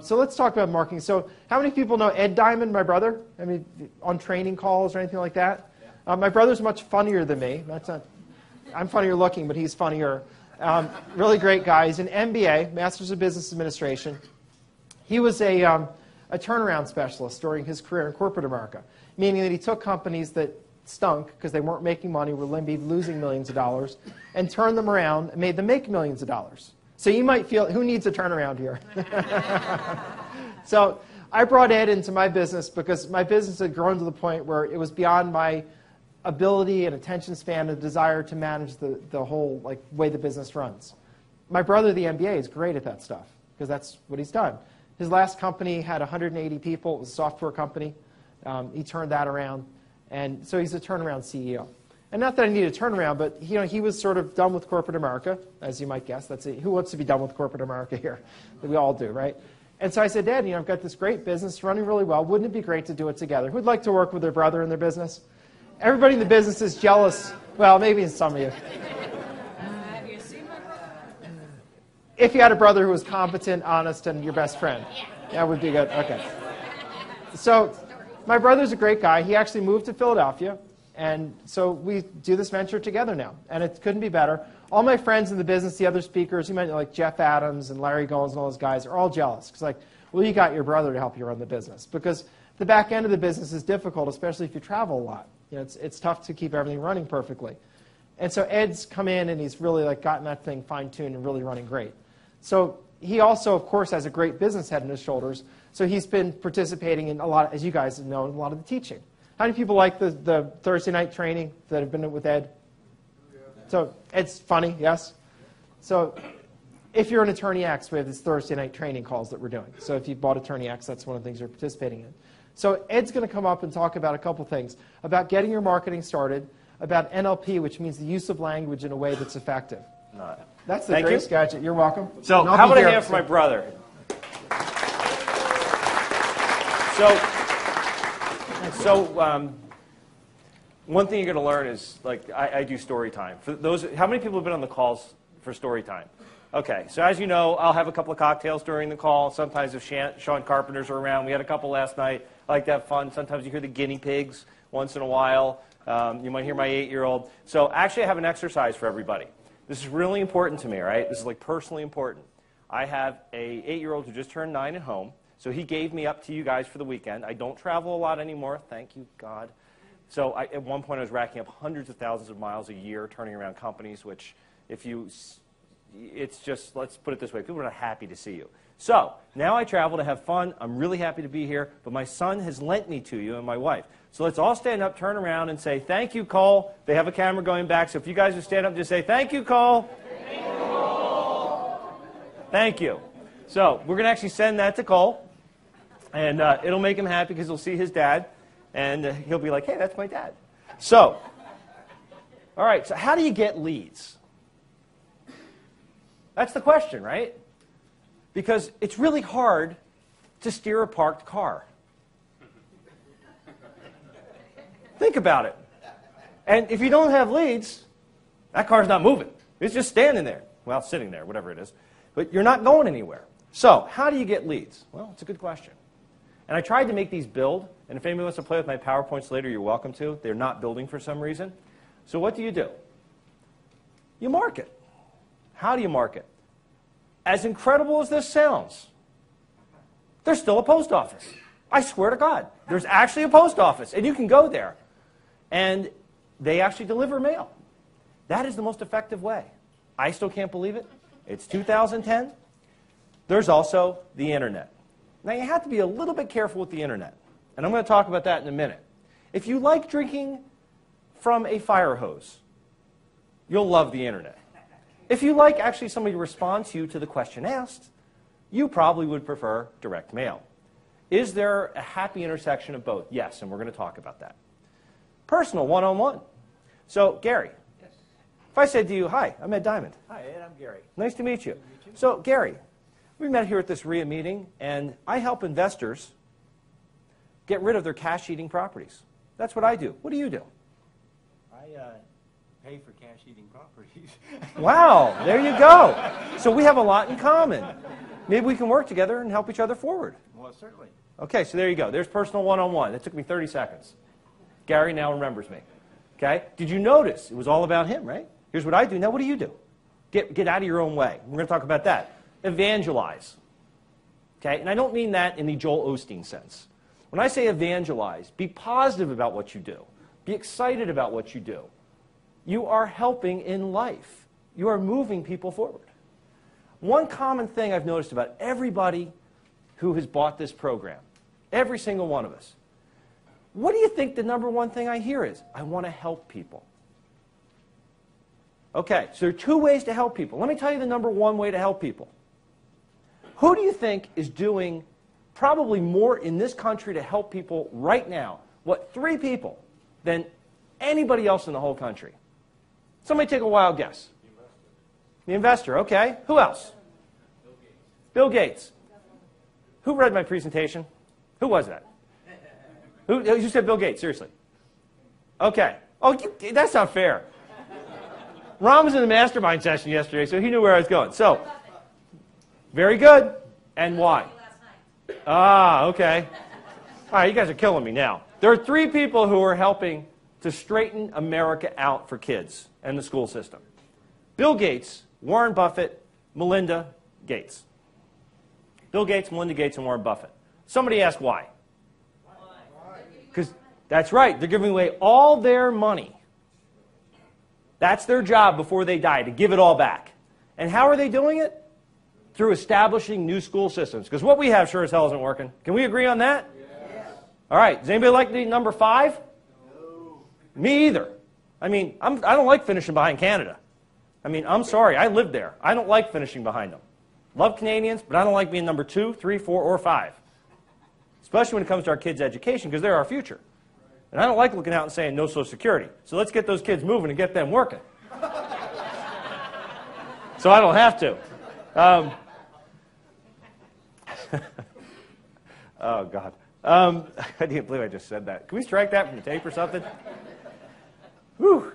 So let's talk about marketing. So how many people know Ed Diamond, my brother? I mean, on training calls or anything like that? Yeah. My brother's much funnier than me. I'm funnier looking, but he's funnier. Really great guy. He's an MBA, Master's of Business Administration. He was a turnaround specialist during his career in corporate America, meaning that he took companies that stunk because they weren't making money, were losing millions of dollars, and turned them around and made them make millions of dollars. So you might feel, who needs a turnaround here? So I brought Ed into my business because my business had grown to the point where it was beyond my ability and attention span and desire to manage the whole way the business runs. My brother, the MBA, is great at that stuff because that's what he's done. His last company had 180 people. It was a software company. He turned that around. And so he's a turnaround CEO. And not that I need a turnaround, but he was sort of done with corporate America, as you might guess. Who wants to be done with corporate America here? We all do, right? And so I said, Dad, I've got this great business running really well. Wouldn't it be great to do it together? Who'd like to work with their brother in their business? Everybody in the business is jealous. Well, maybe some of you. Have you seen my brother? If you had a brother who was competent, honest, and your best friend. That would be good. Okay. So my brother's a great guy. He actually moved to Philadelphia. And so we do this venture together now, and it couldn't be better. All my friends in the business, the other speakers, you might know, like Jeff Adams and Larry Goins and all those guys, are all jealous. Because well, you got your brother to help you run the business. Because the back end of the business is difficult, especially if you travel a lot. It's tough to keep everything running perfectly. And so Ed's come in, and he's really gotten that thing fine-tuned and really running great. So he also, of course, has a great business head on his shoulders. So he's been participating in a lot, as you guys know, in a lot of the teaching. How many people like the Thursday night training that have been with Ed? So it's funny, yes? So if you're an Attorney X, we have these Thursday night training calls that we're doing. So if you bought Attorney X, that's one of the things you're participating in. So Ed's going to come up and talk about a couple things, about getting your marketing started, about NLP, which means the use of language in a way that's effective. That's the Grace Gadget. You're welcome. So how about a hand for my brother? So one thing you're going to learn is, I do story time. For those, how many people have been on the calls for story time? Okay, so as you know, I'll have a couple of cocktails during the call. Sometimes if Sean Carpenter's are around, we had a couple last night. I like to have fun. Sometimes you hear the guinea pigs once in a while. You might hear my 8-year-old. So actually I have an exercise for everybody. This is really important to me, right? This is personally important. I have a 8-year-old who just turned 9 at home. So he gave me up to you guys for the weekend. I don't travel a lot anymore, thank you, God. So at one point I was racking up hundreds of thousands of miles a year turning around companies, which it's just, let's put it this way, people are not happy to see you. So now I travel to have fun. I'm really happy to be here, but my son has lent me to you and my wife. So let's all stand up, turn around, and say, thank you, Cole. They have a camera going back, so if you guys would stand up, just say, thank you, Cole. Thank you, Cole. Thank you. So we're going to actually send that to Cole. And it'll make him happy because he'll see his dad, and he'll be like, hey, that's my dad. So, all right, so how do you get leads? That's the question, right? Because it's really hard to steer a parked car. Think about it. And if you don't have leads, that car's not moving. It's just standing there. Well, sitting there, whatever it is. But you're not going anywhere. So, how do you get leads? Well, it's a good question. And I tried to make these build, and if anybody wants to play with my PowerPoints later, you're welcome to. They're not building for some reason. So what do? You market. How do you market? As incredible as this sounds, there's still a post office. I swear to God, there's actually a post office, and you can go there. And they actually deliver mail. That is the most effective way. I still can't believe it. It's 2010. There's also the internet. Now, you have to be a little bit careful with the internet, and I'm going to talk about that in a minute. If you like drinking from a fire hose, you'll love the internet. If you like actually somebody to respond to you to the question asked, you probably would prefer direct mail. Is there a happy intersection of both? Yes, and we're going to talk about that. Personal, one-on-one. So, Gary, yes. If I said to you, hi, I'm Ed Diamond. Hi, Ed, I'm Gary. Nice to meet you. So, Gary, we met here at this RIA meeting, and I help investors get rid of their cash-eating properties. That's what I do. What do you do? I pay for cash-eating properties. Wow, there you go. So we have a lot in common. maybe we can work together and help each other forward. Well, certainly. Okay, so there you go. There's personal one-on-one. That took me 30 seconds. Gary now remembers me. Okay? Did you notice? It was all about him, right? Here's what I do. Now what do you do? Get out of your own way. We're going to talk about that. Evangelize. Okay? And I don't mean that in the Joel Osteen sense. When I say evangelize, be positive about what you do. Be excited about what you do. You are helping in life. You are moving people forward. One common thing I've noticed about everybody who has bought this program, every single one of us, what do you think the number one thing I hear is? I want to help people. Okay, so there are two ways to help people. Let me tell you the number one way to help people. Who do you think is doing probably more in this country to help people right now? What, 3 people than anybody else in the whole country? Somebody take a wild guess. The investor, okay. Who else? Bill Gates. Who read my presentation? Who was that? Who said Bill Gates? Seriously. Okay. Oh, that's not fair. Ron was in the mastermind session yesterday, so he knew where I was going. So, very good. And why? Ah, okay. All right, you guys are killing me now. There are 3 people who are helping to straighten America out for kids and the school system. Bill Gates, Warren Buffett, Melinda Gates. Bill Gates, Melinda Gates, and Warren Buffett. Somebody asked why. Because that's right, they're giving away all their money. That's their job before they die, to give it all back. And how are they doing it? Through establishing new school systems. Because what we have sure as hell isn't working. Can we agree on that? Yes. All right, does anybody like the number 5? No. Me either. I mean, I don't like finishing behind Canada. I mean, I'm sorry, I lived there. I don't like finishing behind them. Love Canadians, but I don't like being number 2, 3, 4, or 5. Especially when it comes to our kids' education, because they're our future. And I don't like looking out and saying no Social Security. So let's get those kids moving and get them working. So I don't have to. Oh, God. I can't believe I just said that. Can we strike that from the tape or something? Whew.